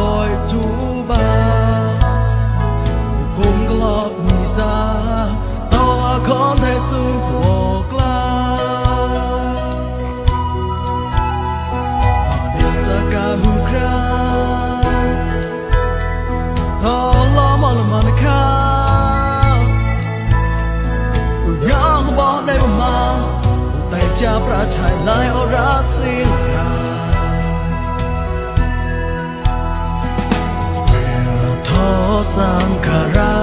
boy juba cùng glop mi sa to con thể su cuộc la isa ka hu kra to lo mo lo man ka ya bo dai ma tai cha pra chai lai ora sin Sankara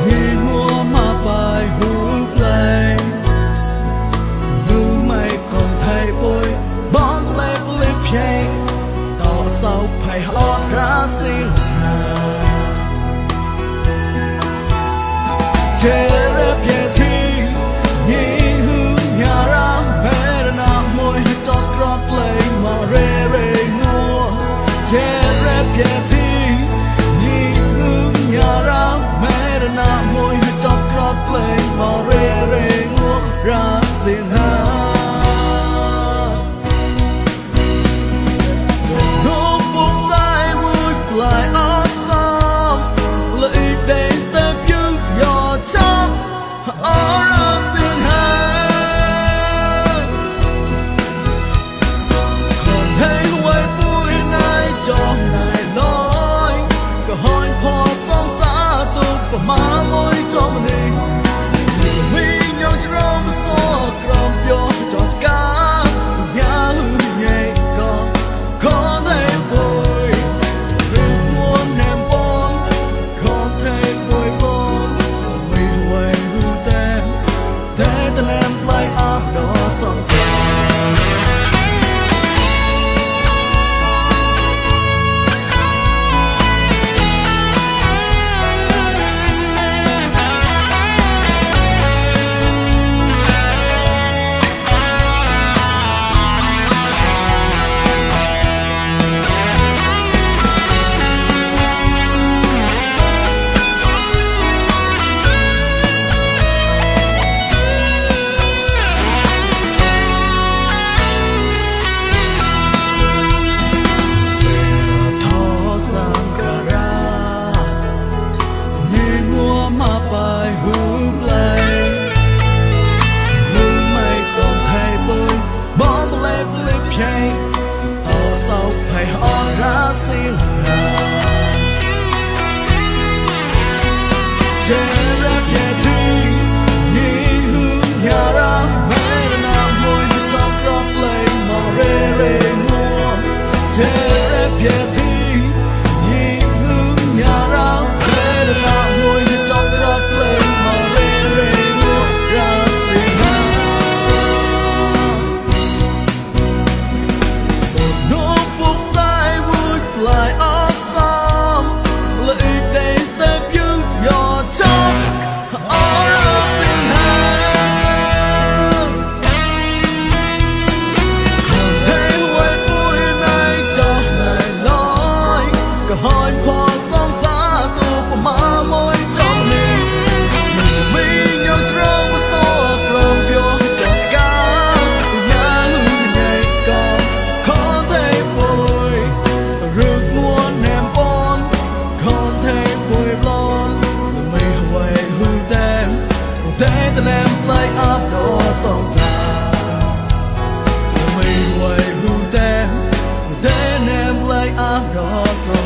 Ni mua ma bài hú play Nu mày còn thay bôi Bóng lê blip yay Tỏ sau phải hót ra xin Chê rep yê thi Nhi hú nhà ra Mê ra na môi cho krot lê Mà rê rê mua Chê rep yê thi na môi cho crop play mà rê rê ngô ra xin ha nô buộc sai vui lại ở sau lợi đến tới như nhỏ chắc ở ra xin ha còn thấy quay vui này cho này nói cả hỏi phò song xa tu mà môi cho mình mình nhau chỉ rong so cầm vô cho ska nhà nhẹ con thấy vui đừng muốn em bon con thấy vui bon mình quay hư tem thế tên em lại áp đó song Hãy subscribe cho kênh Ghiền Mì Gõ để không bỏ lỡ